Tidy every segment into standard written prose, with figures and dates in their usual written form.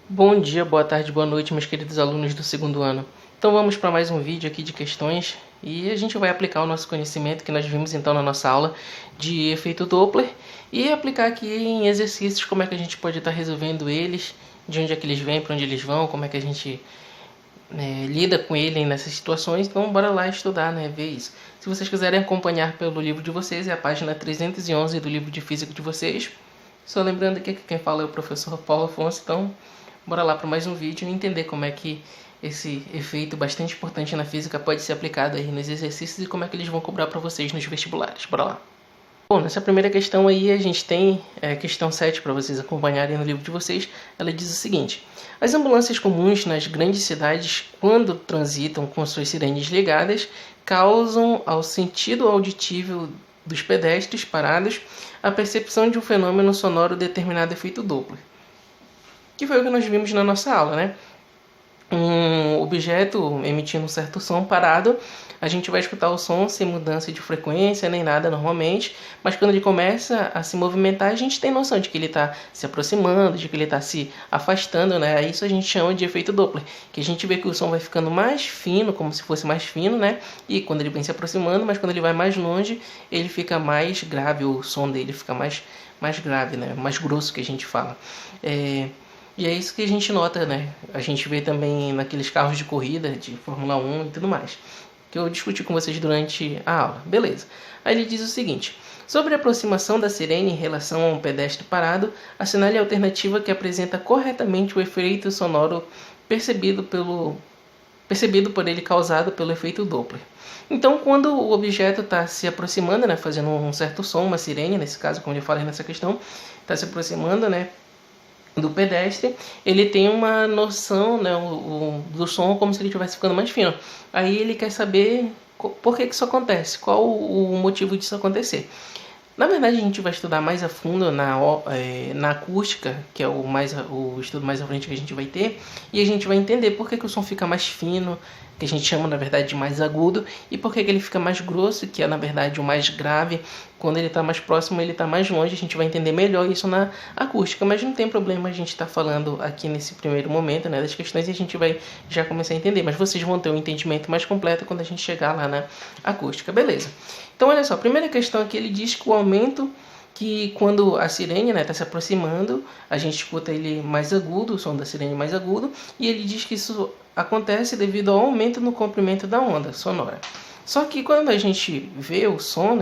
Bom dia, boa tarde, boa noite, meus queridos alunos do segundo ano. Então vamos para mais um vídeo aqui de questões e a gente vai aplicar o nosso conhecimento que nós vimos então na nossa aula de efeito Doppler e aplicar aqui em exercícios como é que a gente pode estar resolvendo eles, de onde é que eles vêm, para onde eles vão, como é que a gente lida com ele nessas situações. Então bora lá estudar, ver isso. Se vocês quiserem acompanhar pelo livro de vocês, é a página 311 do livro de física de vocês. Só lembrando aqui que quem fala é o professor Paulo Afonso, então bora lá para mais um vídeo e entender como é que esse efeito bastante importante na física pode ser aplicado aí nos exercícios e como é que eles vão cobrar para vocês nos vestibulares. Bora lá. Bom, nessa primeira questão aí a gente tem a questão 7 para vocês acompanharem no livro de vocês. Ela diz o seguinte: as ambulâncias comuns nas grandes cidades, quando transitam com suas sirenes ligadas, causam ao sentido auditivo dos pedestres parados a percepção de um fenômeno sonoro determinado efeito Doppler. Que foi o que nós vimos na nossa aula, Um objeto emitindo um certo som parado, a gente vai escutar o som sem mudança de frequência nem nada normalmente, mas quando ele começa a se movimentar, a gente tem noção de que ele está se aproximando, de que ele está se afastando, Isso a gente chama de efeito Doppler, que a gente vê que o som vai ficando mais fino, como se fosse mais fino, E quando ele vem se aproximando, mas quando ele vai mais longe, ele fica mais grave, o som dele fica mais grave, Mais grosso, que a gente fala. E é isso que a gente nota, A gente vê também naqueles carros de corrida, de Fórmula 1 e tudo mais, que eu discuti com vocês durante a aula. Beleza. Aí ele diz o seguinte: sobre a aproximação da sirene em relação a um pedestre parado, assinale a alternativa que apresenta corretamente o efeito sonoro percebido por ele causado pelo efeito Doppler. Então, quando o objeto está se aproximando, fazendo um certo som, uma sirene, nesse caso, como eu falei nessa questão, está se aproximando, do pedestre, ele tem uma noção do som como se ele estivesse ficando mais fino. Aí ele quer saber por que isso acontece, qual o motivo disso acontecer. Na verdade, a gente vai estudar mais a fundo na acústica, que é o estudo mais à frente que a gente vai ter, e a gente vai entender por que o som fica mais fino, que a gente chama, na verdade, de mais agudo, e por que ele fica mais grosso, que é, na verdade, o mais grave. Quando ele está mais próximo, ele está mais longe. A gente vai entender melhor isso na acústica, mas não tem problema a gente estar falando aqui nesse primeiro momento, das questões, e a gente vai já começar a entender, mas vocês vão ter um entendimento mais completo quando a gente chegar lá na acústica, beleza? Então, olha só, a primeira questão aqui, ele diz que o aumento, que quando a sirene está se aproximando, a gente escuta ele mais agudo, o som da sirene mais agudo, e ele diz que isso acontece devido ao aumento no comprimento da onda sonora. Só que quando a gente vê o som,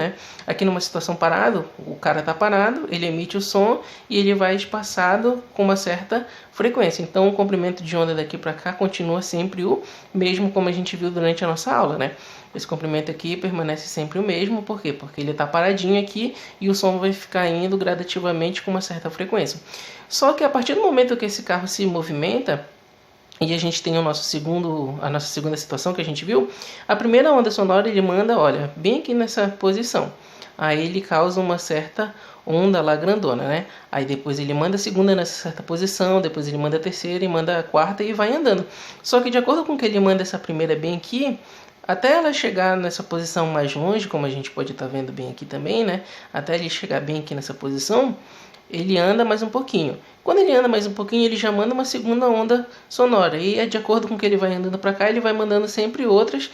aqui numa situação parado, o cara está parado, ele emite o som e ele vai espaçado com uma certa frequência. Então o comprimento de onda daqui para cá continua sempre o mesmo, como a gente viu durante a nossa aula, Esse comprimento aqui permanece sempre o mesmo, por quê? Porque ele está paradinho aqui e o som vai ficar indo gradativamente com uma certa frequência. Só que a partir do momento que esse carro se movimenta, e a gente tem a nossa segunda situação que a gente viu, a primeira onda sonora ele manda, olha, bem aqui nessa posição. Aí ele causa uma certa onda lá grandona, Aí depois ele manda a segunda nessa certa posição, depois ele manda a terceira e manda a quarta e vai andando. Só que de acordo com que ele manda essa primeira bem aqui, até ela chegar nessa posição mais longe, como a gente pode estar vendo bem aqui também, Até ele chegar bem aqui nessa posição, ele anda mais um pouquinho. Quando ele anda mais um pouquinho, ele já manda uma segunda onda sonora. E é de acordo com que ele vai andando para cá, ele vai mandando sempre outras,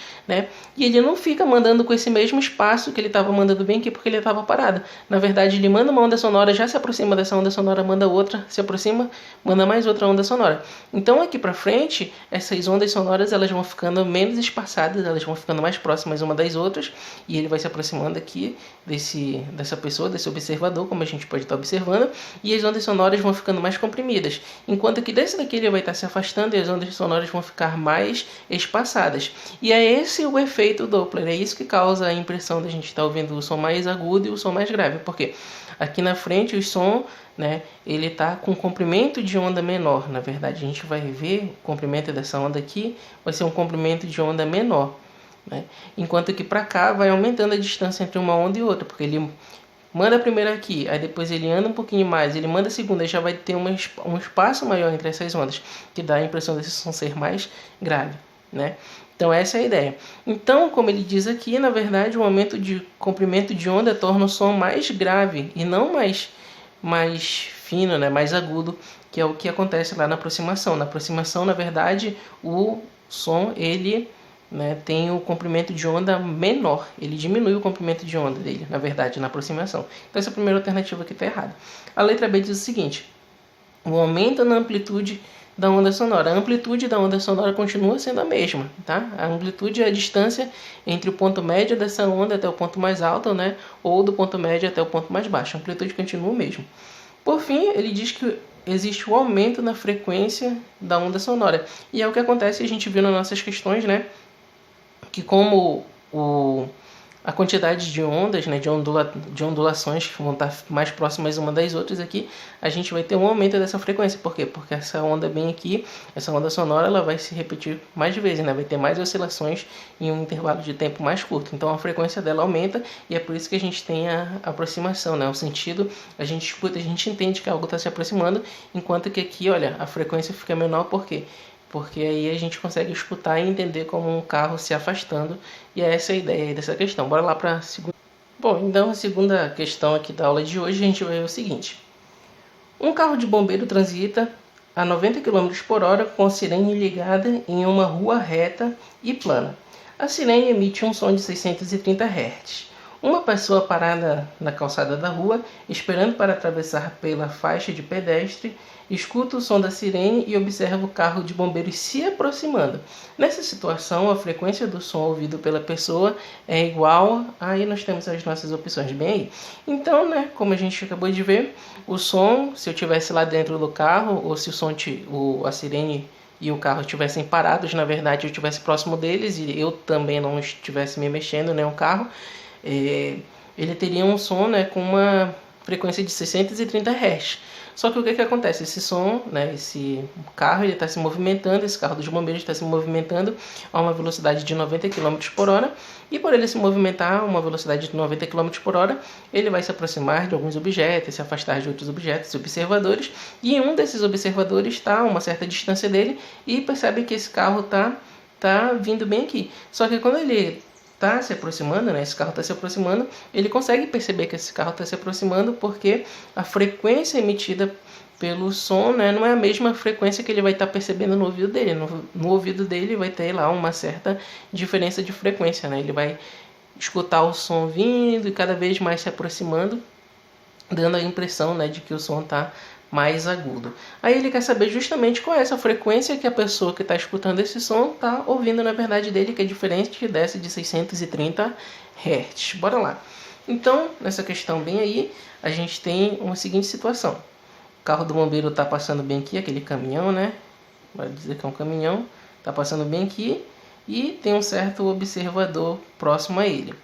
E ele não fica mandando com esse mesmo espaço que ele estava mandando bem aqui, porque ele estava parado. Na verdade, ele manda uma onda sonora, já se aproxima dessa onda sonora, manda outra, se aproxima, manda mais outra onda sonora. Então, aqui para frente, essas ondas sonoras elas vão ficando menos espaçadas, elas vão ficando mais próximas uma das outras, e ele vai se aproximando aqui dessa pessoa, desse observador, como a gente pode estar observando, e as ondas sonoras vão ficando mais comprimidas, enquanto que desse daqui ele vai estar se afastando e as ondas sonoras vão ficar mais espaçadas. E é esse o efeito Doppler, é isso que causa a impressão de a gente estar ouvindo o som mais agudo e o som mais grave, porque aqui na frente o som, ele está com comprimento de onda menor. Na verdade, a gente vai ver o comprimento dessa onda aqui vai ser um comprimento de onda menor, enquanto que para cá vai aumentando a distância entre uma onda e outra, porque ele manda a primeira aqui, aí depois ele anda um pouquinho mais, ele manda a segunda, e já vai ter um espaço maior entre essas ondas, que dá a impressão desse som ser mais grave, Então essa é a ideia. Então, como ele diz aqui, na verdade, o aumento de comprimento de onda torna o som mais grave e não mais fino, né, mais agudo, que é o que acontece lá na aproximação. Na aproximação, na verdade, o som ele, né, tem o comprimento de onda menor, ele diminui o comprimento de onda dele, na verdade, na aproximação. Então essa é a primeira alternativa que está errada. A letra B diz o seguinte: o aumento na amplitude da onda sonora. A amplitude da onda sonora continua sendo a mesma, tá? A amplitude é a distância entre o ponto médio dessa onda até o ponto mais alto, né? Ou do ponto médio até o ponto mais baixo. A amplitude continua o mesmo. Por fim, ele diz que existe o aumento na frequência da onda sonora. E é o que acontece, a gente viu nas nossas questões, né? Que como a quantidade de ondas, né, de ondulações que vão estar mais próximas uma das outras aqui, a gente vai ter um aumento dessa frequência. Por quê? Porque essa onda bem aqui, essa onda sonora, ela vai se repetir mais vezes, né? Vai ter mais oscilações em um intervalo de tempo mais curto. Então a frequência dela aumenta e é por isso que a gente tem a aproximação, né? O sentido, a gente escuta, a gente entende que algo está se aproximando, enquanto que aqui, olha, a frequência fica menor. Por quê? Porque aí a gente consegue escutar e entender como um carro se afastando. E é essa a ideia dessa questão. Bora lá para a segunda. Bom, então a segunda questão aqui da aula de hoje a gente vai ver o seguinte. Um carro de bombeiro transita a 90 km por hora com a sirene ligada em uma rua reta e plana. A sirene emite um som de 630 Hz. Uma pessoa parada na calçada da rua, esperando para atravessar pela faixa de pedestre, escuta o som da sirene e observa o carro de bombeiros se aproximando. Nessa situação, a frequência do som ouvido pela pessoa é igual... Aí nós temos as nossas opções bem aí. Então, né, como a gente acabou de ver, o som, se eu estivesse lá dentro do carro, ou se o som, a sirene e o carro estivessem parados, na verdade eu estivesse próximo deles e eu também não estivesse me mexendo, né, o carro, ele teria um som, né, com uma frequência de 630 Hz. Só que o que acontece? Esse som, né, esse carro está se movimentando, esse carro dos bombeiros está se movimentando a uma velocidade de 90 km por hora. E por ele se movimentar a uma velocidade de 90 km por hora, ele vai se aproximar de alguns objetos, se afastar de outros objetos, observadores. E um desses observadores está a uma certa distância dele e percebe que esse carro tá vindo bem aqui. Só que quando ele está se aproximando, né? Esse carro está se aproximando, ele consegue perceber que esse carro está se aproximando porque a frequência emitida pelo som, né, não é a mesma frequência que ele vai estar percebendo no ouvido dele. No ouvido dele vai ter lá uma certa diferença de frequência, né? Ele vai escutar o som vindo e cada vez mais se aproximando, dando a impressão, né, de que o som está mais agudo. Aí ele quer saber justamente qual é essa frequência que a pessoa que está escutando esse som está ouvindo na verdade dele, que é diferente dessa de 630 Hz. Bora lá. Então, nessa questão bem aí, a gente tem uma seguinte situação. O carro do bombeiro está passando bem aqui, aquele caminhão, né? Vai dizer que é um caminhão. Está passando bem aqui e tem um certo observador próximo a ele.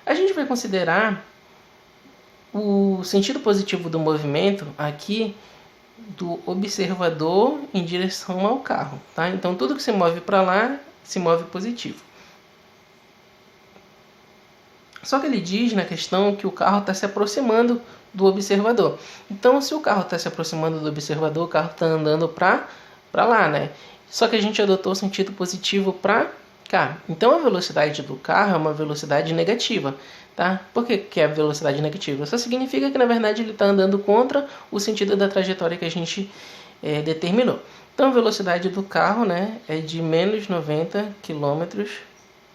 A gente vai considerar o sentido positivo do movimento aqui do observador em direção ao carro, tá? Então tudo que se move para lá se move positivo. Só que ele diz na questão que o carro está se aproximando do observador. Então se o carro está se aproximando do observador, o carro está andando para lá, né? Só que a gente adotou o sentido positivo para cá. Então a velocidade do carro é uma velocidade negativa. Tá? Por que é a velocidade negativa? Só significa que na verdade ele está andando contra o sentido da trajetória que a gente determinou. Então a velocidade do carro, né, é de menos 90 km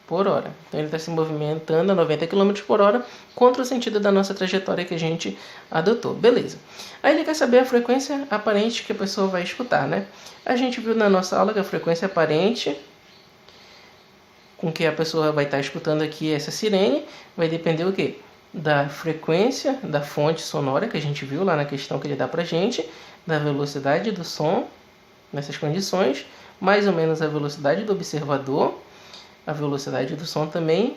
por hora. Então ele está se movimentando a 90 km por hora contra o sentido da nossa trajetória que a gente adotou. Beleza. Aí ele quer saber a frequência aparente que a pessoa vai escutar, né? A gente viu na nossa aula que a frequência aparente com que a pessoa vai estar escutando aqui essa sirene vai depender o quê? Da frequência da fonte sonora que a gente viu lá na questão que ele dá pra gente, da velocidade do som nessas condições, mais ou menos a velocidade do observador, a velocidade do som também,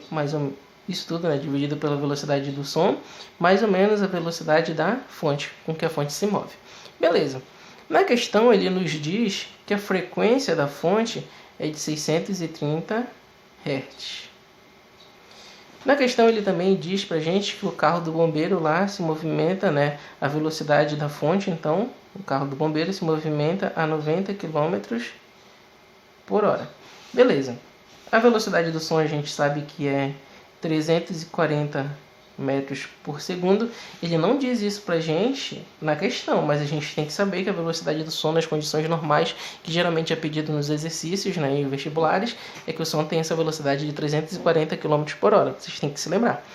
isso tudo, né, dividido pela velocidade do som, mais ou menos a velocidade da fonte com que a fonte se move. Beleza. Na questão ele nos diz que a frequência da fonte é de 630 Hz. Na questão ele também diz pra gente que o carro do bombeiro lá se movimenta, né, a velocidade da fonte, então o carro do bombeiro se movimenta a 90 km por hora. Beleza. A velocidade do som a gente sabe que é 340 metros por segundo. Ele não diz isso pra gente na questão, mas a gente tem que saber que a velocidade do som nas condições normais, que geralmente é pedido nos exercícios, né, e vestibulares, é que o som tem essa velocidade de 340 km por hora. Vocês têm que se lembrar.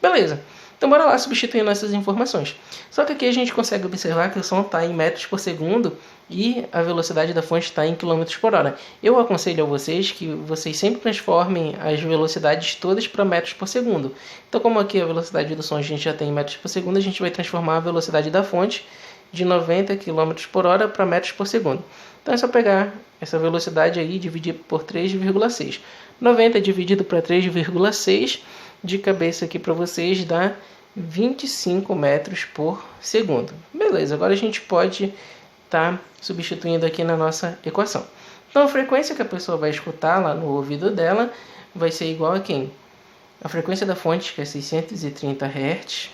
Beleza. Então bora lá substituir nossas informações. Só que aqui a gente consegue observar que o som está em metros por segundo e a velocidade da fonte está em quilômetros por hora. Eu aconselho a vocês que vocês sempre transformem as velocidades todas para metros por segundo. Então, como aqui a velocidade do som a gente já tem em metros por segundo, a gente vai transformar a velocidade da fonte de 90 km por hora para metros por segundo. Então é só pegar essa velocidade aí e dividir por 3,6. 90 dividido para 3,6, de cabeça aqui para vocês, dá 25 metros por segundo. Beleza, agora a gente pode estar substituindo aqui na nossa equação. Então a frequência que a pessoa vai escutar lá no ouvido dela vai ser igual a quem? A frequência da fonte, que é 630 Hz,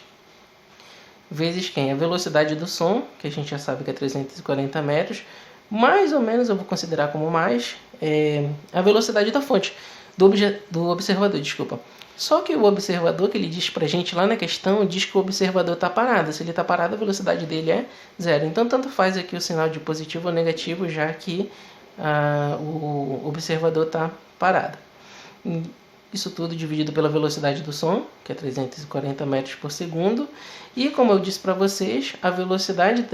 vezes quem? A velocidade do som, que a gente já sabe que é 340 metros, mais ou menos, eu vou considerar como mais, a velocidade da fonte, do observador, desculpa. Só que o observador, que ele diz pra gente lá na questão, diz que o observador está parado. Se ele está parado, a velocidade dele é zero. Então, tanto faz aqui o sinal de positivo ou negativo, já que o observador está parado. Isso tudo dividido pela velocidade do som, que é 340 metros por segundo. E, como eu disse para vocês, a velocidade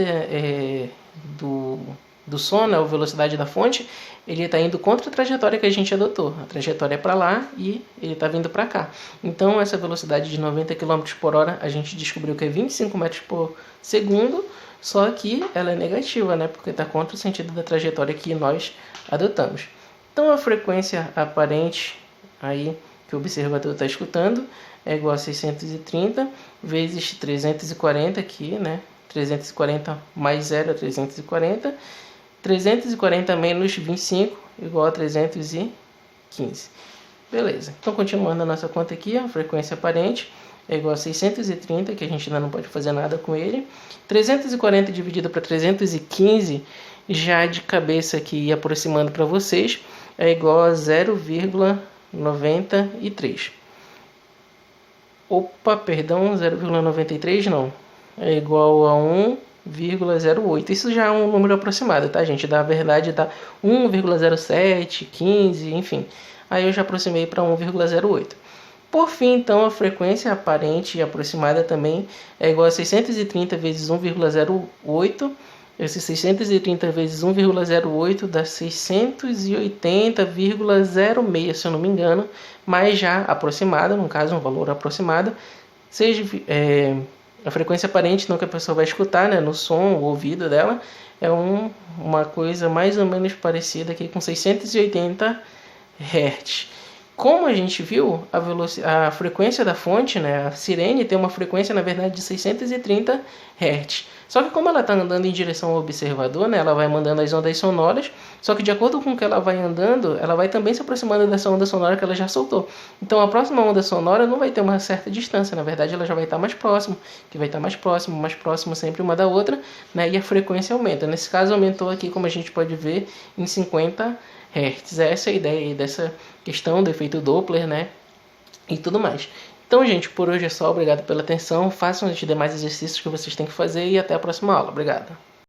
do som, né, a velocidade da fonte, ele está indo contra a trajetória que a gente adotou. A trajetória é para lá e ele está vindo para cá. Então, essa velocidade de 90 km por hora, a gente descobriu que é 25 metros por segundo, só que ela é negativa, né, porque está contra o sentido da trajetória que nós adotamos. Então, a frequência aparente aí que o observador está escutando é igual a 630 vezes 340 aqui, né? 340 mais 0 é 340. 340 menos 25 igual a 315. Beleza. Então, continuando a nossa conta aqui, a frequência aparente é igual a 630, que a gente ainda não pode fazer nada com ele. 340 dividido para 315, já de cabeça aqui aproximando para vocês, é igual a 0,93. Opa, perdão, 0,93 não. É igual a 1,08. Isso já é um número aproximado, tá, gente? Na verdade dá 1,07, 15, enfim. Aí eu já aproximei para 1,08. Por fim, então, a frequência aparente e aproximada também é igual a 630 vezes 1,08. Esse 630 vezes 1,08 dá 680,06, se eu não me engano. Mas já aproximada, no caso, um valor aproximado. Seja a frequência aparente, não que a pessoa vai escutar, né, no som, o ouvido dela, é uma coisa mais ou menos parecida aqui com 680 Hz. Como a gente viu, a frequência da fonte, né, a sirene, tem uma frequência, na verdade, de 630 Hz. Só que como ela está andando em direção ao observador, né, ela vai mandando as ondas sonoras, só que de acordo com que ela vai andando, ela vai também se aproximando dessa onda sonora que ela já soltou. Então a próxima onda sonora não vai ter uma certa distância, na verdade ela já vai estar mais próximo, que vai estar mais próximo sempre uma da outra, né, e a frequência aumenta. Nesse caso aumentou aqui, como a gente pode ver, em 50 Hz. Essa é a ideia aí dessa questão do efeito Doppler, né, e tudo mais. Então, gente, por hoje é só. Obrigado pela atenção. Façam os demais exercícios que vocês têm que fazer e até a próxima aula. Obrigado.